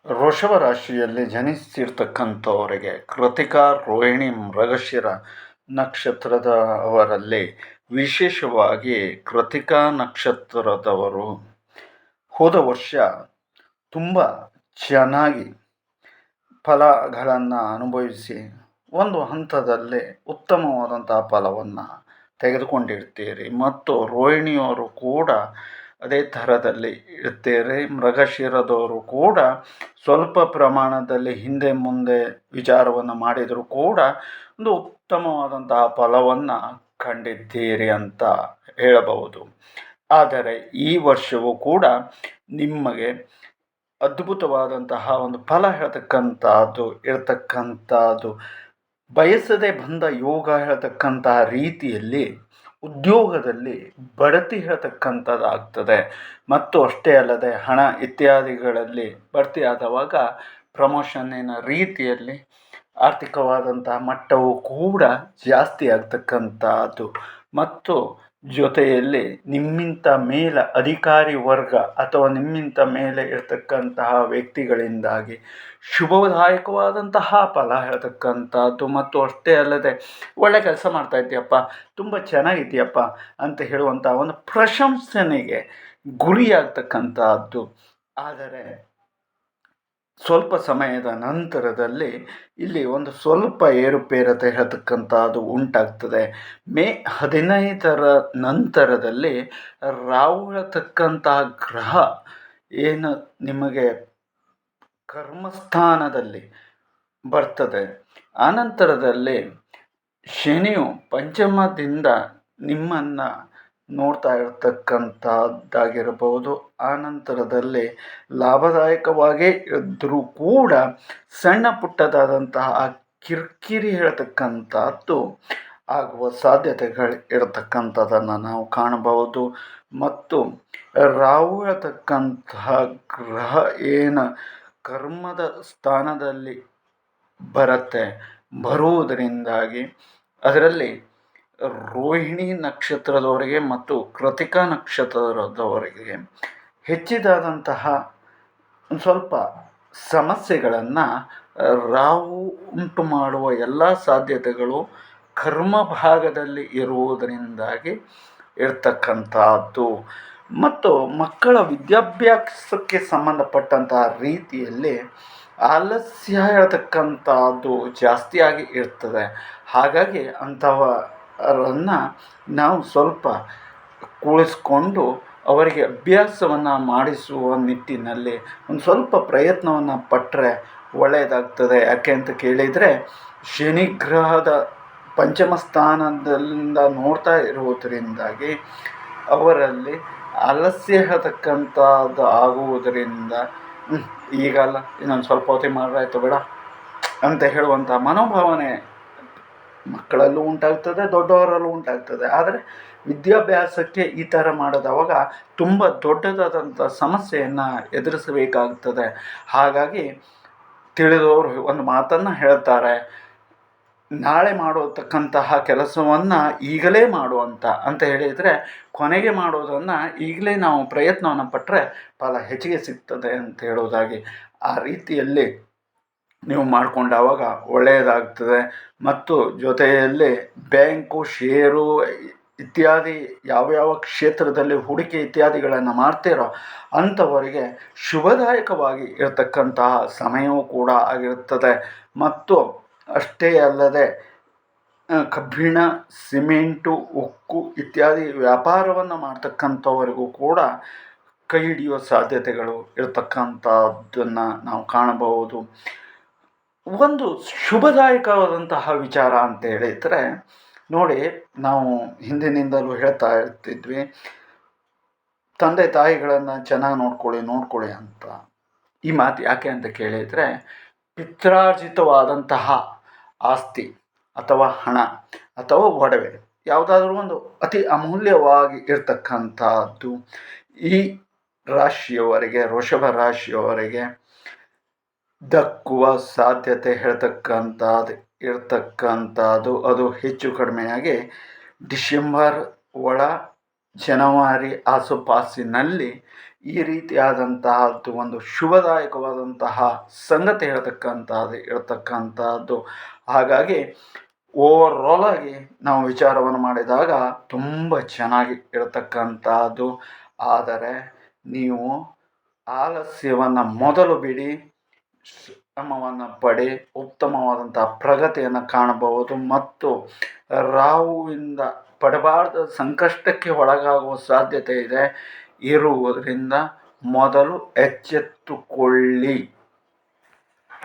ವೃಷಭ ರಾಶಿಯಲ್ಲಿ ಜನಿಸಿರ್ತಕ್ಕಂಥವರಿಗೆ ಕೃತಿಕಾ, ರೋಹಿಣಿ, ಮೃಗಶಿರ ನಕ್ಷತ್ರದವರಲ್ಲಿ ವಿಶೇಷವಾಗಿ ಕೃತಿಕಾ ನಕ್ಷತ್ರದವರು ಹೋದ ವರ್ಷ ತುಂಬ ಚೆನ್ನಾಗಿ ಫಲಗಳನ್ನು ಅನುಭವಿಸಿ ಒಂದು ಹಂತದಲ್ಲಿ ಉತ್ತಮವಾದಂತಹ ಫಲವನ್ನು ತೆಗೆದುಕೊಂಡಿರ್ತೀರಿ. ಮತ್ತು ರೋಹಿಣಿಯವರು ಕೂಡ ಅದೇ ಥರದಲ್ಲಿ ಇರ್ತೀರಿ. ಮೃಗಶಿರದವರು ಕೂಡ ಸ್ವಲ್ಪ ಪ್ರಮಾಣದಲ್ಲಿ ಹಿಂದೆ ಮುಂದೆ ವಿಚಾರವನ್ನು ಮಾಡಿದರೂ ಕೂಡ ಒಂದು ಉತ್ತಮವಾದಂತಹ ಫಲವನ್ನು ಕಂಡಿದ್ದೀರಿ ಅಂತ ಹೇಳಬಹುದು. ಆದರೆ ಈ ವರ್ಷವೂ ಕೂಡ ನಿಮಗೆ ಅದ್ಭುತವಾದಂತಹ ಒಂದು ಫಲ ಇರತಕ್ಕಂಥದ್ದು ಬಯಸದೆ ಬಂದ ಯೋಗ ಹೇಳ್ತಕ್ಕಂತಹ ರೀತಿಯಲ್ಲಿ ಉದ್ಯೋಗದಲ್ಲಿ ಬಡ್ತಿ ಆಗ್ತದೆ. ಮತ್ತು ಅಷ್ಟೇ ಅಲ್ಲದೆ ಹಣ ಇತ್ಯಾದಿಗಳಲ್ಲಿ ಬಡ್ತಿ ಆದವಾಗ ಪ್ರಮೋಷನ್ನಿನ ರೀತಿಯಲ್ಲಿ ಆರ್ಥಿಕವಾದಂತಹ ಮಟ್ಟವು ಕೂಡ ಜಾಸ್ತಿ ಆಗ್ತಕ್ಕಂಥದ್ದು ಮತ್ತು ಜೊತೆಯಲ್ಲಿ ನಿಮ್ಮಿಂತ ಮೇಲೆ ಅಧಿಕಾರಿ ವರ್ಗ ಅಥವಾ ನಿಮ್ಮಿಂತ ಮೇಲೆ ಇರತಕ್ಕಂತಹ ವ್ಯಕ್ತಿಗಳಿಂದಾಗಿ ಶುಭದಾಯಕವಾದಂತಹ ಫಲ ಹೇಳ್ತಕ್ಕಂಥದ್ದು ಮತ್ತು ಅಷ್ಟೇ ಅಲ್ಲದೆ ಒಳ್ಳೆ ಕೆಲಸ ಮಾಡ್ತಾ ಇದ್ದೀಯಪ್ಪ, ತುಂಬ ಚೆನ್ನಾಗಿದೆಯಪ್ಪ ಅಂತ ಹೇಳುವಂಥ ಒಂದು ಪ್ರಶಂಸನೆಗೆ ಗುರಿಯಾಗ್ತಕ್ಕಂಥದ್ದು. ಆದರೆ ಸ್ವಲ್ಪ ಸಮಯದ ನಂತರದಲ್ಲಿ ಇಲ್ಲಿ ಒಂದು ಸ್ವಲ್ಪ ಏರುಪೇರತೆ ಹೇಳ್ತಕ್ಕಂಥದ್ದು ಉಂಟಾಗ್ತದೆ. ಮೇ 15ರ ನಂತರದಲ್ಲಿ ರಾಹು ಹೇಳ್ತಕ್ಕಂತಹ ಗ್ರಹ ಏನು ನಿಮಗೆ ಕರ್ಮಸ್ಥಾನದಲ್ಲಿ ಬರ್ತದೆ. ಆನಂತರದಲ್ಲಿ ಶನಿಯು ಪಂಚಮದಿಂದ ನಿಮ್ಮನ್ನು ನೋಡ್ತಾ ಇರತಕ್ಕಂಥದ್ದಾಗಿರಬಹುದು. ಆನಂತರದಲ್ಲಿ ಲಾಭದಾಯಕವಾಗೇ ಇದ್ದರೂ ಕೂಡ ಸಣ್ಣ ಪುಟ್ಟದಾದಂತಹ ಕಿರಿಕಿರಿ ಹೇಳ್ತಕ್ಕಂಥದ್ದು ಆಗುವ ಸಾಧ್ಯತೆಗಳು ಇರತಕ್ಕಂಥದ್ದನ್ನು ನಾವು ಕಾಣಬಹುದು. ಮತ್ತು ರಾಹು ಹೇಳ್ತಕ್ಕಂತಹ ಗ್ರಹ ಏನು ಕರ್ಮದ ಸ್ಥಾನದಲ್ಲಿ ಬರುವುದರಿಂದಾಗಿ ಅದರಲ್ಲಿ ರೋಹಿಣಿ ನಕ್ಷತ್ರದವರಿಗೆ ಮತ್ತು ಕೃತಿಕಾ ನಕ್ಷತ್ರದವರಿಗೆ ಹೆಚ್ಚಿದಾದಂತಹ ಸ್ವಲ್ಪ ಸಮಸ್ಯೆಗಳನ್ನು ರಾಹು ಉಂಟು ಮಾಡುವ ಎಲ್ಲ ಸಾಧ್ಯತೆಗಳು ಕರ್ಮ ಭಾಗದಲ್ಲಿ ಇರುವುದರಿಂದಾಗಿ ಇರ್ತಕ್ಕಂಥದ್ದು. ಮತ್ತು ಮಕ್ಕಳ ವಿದ್ಯಾಭ್ಯಾಸಕ್ಕೆ ಸಂಬಂಧಪಟ್ಟಂತಹ ರೀತಿಯಲ್ಲಿ ಆಲಸ್ಯ ಹೇಳ್ತಕ್ಕಂಥದ್ದು ಜಾಸ್ತಿಯಾಗಿ ಇರ್ತದೆ. ಹಾಗಾಗಿ ಅಂಥವರನ್ನು ನಾವು ಸ್ವಲ್ಪ ಕೂಳಿಸ್ಕೊಂಡು ಅವರಿಗೆ ಅಭ್ಯಾಸವನ್ನು ಮಾಡಿಸುವ ನಿಟ್ಟಿನಲ್ಲಿ ಒಂದು ಸ್ವಲ್ಪ ಪ್ರಯತ್ನವನ್ನು ಪಟ್ಟರೆ ಒಳ್ಳೆಯದಾಗ್ತದೆ. ಯಾಕೆ ಅಂತ ಕೇಳಿದರೆ ಶನಿಗ್ರಹದ ಪಂಚಮ ಸ್ಥಾನದಿಂದ ನೋಡ್ತಾ ಇರುವುದರಿಂದಾಗಿ ಅವರಲ್ಲಿ ಆಲಸ್ಯ ಹೇಳ್ತಕ್ಕಂಥದ್ದು ಆಗುವುದರಿಂದ ಈಗಲ್ಲ ಇನ್ನೊಂದು ಸ್ವಲ್ಪ ಹೊತ್ತಿಗೆ ಮಾಡ್ರಾಯ್ತು ಬೇಡ ಅಂತ ಹೇಳುವಂಥ ಮನೋಭಾವನೆ ಮಕ್ಕಳಲ್ಲೂ ಉಂಟಾಗ್ತದೆ, ದೊಡ್ಡವರಲ್ಲೂ ಉಂಟಾಗ್ತದೆ. ಆದರೆ ವಿದ್ಯಾಭ್ಯಾಸಕ್ಕೆ ಈ ಥರ ಮಾಡೋದವಾಗ ತುಂಬ ದೊಡ್ಡದಾದಂಥ ಸಮಸ್ಯೆಯನ್ನು ಎದುರಿಸಬೇಕಾಗ್ತದೆ. ಹಾಗಾಗಿ ತಿಳಿದವರು ಒಂದು ಮಾತನ್ನು ಹೇಳ್ತಾರೆ, ನಾಳೆ ಮಾಡತಕ್ಕಂತಹ ಕೆಲಸವನ್ನು ಈಗಲೇ ಅಂತ ಹೇಳಿದರೆ ಕೊನೆಗೆ ಮಾಡೋದನ್ನು ಈಗಲೇ ನಾವು ಪ್ರಯತ್ನವನ್ನು ಪಟ್ಟರೆ ಫಲ ಹೆಚ್ಚಿಗೆ ಸಿಗ್ತದೆ ಅಂತ ಹೇಳೋದಾಗಿ ಆ ರೀತಿಯಲ್ಲಿ ನೀವು ಮಾಡಿಕೊಂಡಾಗ ಒಳ್ಳೆಯದಾಗ್ತದೆ. ಮತ್ತು ಜೊತೆಯಲ್ಲಿ ಬ್ಯಾಂಕು, ಷೇರು ಇತ್ಯಾದಿ ಯಾವ್ಯಾವ ಕ್ಷೇತ್ರದಲ್ಲಿ ಹೂಡಿಕೆ ಇತ್ಯಾದಿಗಳನ್ನು ಮಾಡ್ತೀರೋ ಅಂಥವರಿಗೆ ಶುಭದಾಯಕವಾಗಿ ಇರತಕ್ಕಂತಹ ಸಮಯವೂ ಕೂಡ ಆಗಿರುತ್ತದೆ. ಮತ್ತು ಅಷ್ಟೇ ಅಲ್ಲದೆ ಕಬ್ಬಿಣ, ಸಿಮೆಂಟು, ಉಕ್ಕು ಇತ್ಯಾದಿ ವ್ಯಾಪಾರವನ್ನು ಮಾಡ್ತಕ್ಕಂಥವರಿಗೂ ಕೂಡ ಕೈ ಹಿಡಿಯುವ ಸಾಧ್ಯತೆಗಳು ಇರತಕ್ಕಂಥದ್ದನ್ನು ನಾವು ಕಾಣಬಹುದು. ಒಂದು ಶುಭದಾಯಕವಾದಂತಹ ವಿಚಾರ ಅಂತ ಹೇಳಿದರೆ ನೋಡಿ, ನಾವು ಹಿಂದಿನಿಂದಲೂ ಹೇಳ್ತಾ ಇರ್ತಿದ್ವಿ, ತಂದೆ ತಾಯಿಗಳನ್ನು ಚೆನ್ನಾಗಿ ನೋಡ್ಕೊಳ್ಳಿ ಅಂತ. ಈ ಮಾತು ಯಾಕೆ ಅಂತ ಕೇಳಿದರೆ ಪಿತ್ರಾರ್ಜಿತವಾದಂತಹ ಆಸ್ತಿ ಅಥವಾ ಹಣ ಅಥವಾ ಒಡವೆ ಯಾವುದಾದ್ರೂ ಒಂದು ಅತಿ ಅಮೂಲ್ಯವಾಗಿ ಇರತಕ್ಕಂಥದ್ದು ಈ ರಾಶಿಯವರಿಗೆ, ವೃಷಭ ರಾಶಿಯವರಿಗೆ ದಕ್ಕುವ ಸಾಧ್ಯತೆ ಇರತಕ್ಕಂಥದ್ದು ಅದು ಹೆಚ್ಚು ಕಡಿಮೆಯಾಗಿ ಡಿಸೆಂಬರ್ ಜನವರಿ ಆಸುಪಾಸಿನಲ್ಲಿ ಈ ರೀತಿಯಾದಂತಹದ್ದು ಒಂದು ಶುಭದಾಯಕವಾದಂತಹ ಸಂಗತಿ ಹೇಳ್ತಕ್ಕಂಥದ್ದು. ಹಾಗಾಗಿ ಓವರಾಲ್ ಆಗಿ ನಾವು ವಿಚಾರವನ್ನು ಮಾಡಿದಾಗ ತುಂಬ ಚೆನ್ನಾಗಿ ಇರತಕ್ಕಂಥದ್ದು. ಆದರೆ ನೀವು ಆಲಸ್ಯವನ್ನು ಮೊದಲು ಬಿಡಿ, ಶ್ರಮವನ್ನು ಪಡಿ, ಉತ್ತಮವಾದಂತಹ ಪ್ರಗತಿಯನ್ನು ಕಾಣಬಹುದು. ಮತ್ತು ರಾಹುವಿಂದ ಪಡಬಾರ್ದ ಸಂಕಷ್ಟಕ್ಕೆ ಒಳಗಾಗುವ ಸಾಧ್ಯತೆ ಇರುವುದರಿಂದ ಮೊದಲು ಎಚ್ಚೆತ್ತುಕೊಳ್ಳಿ.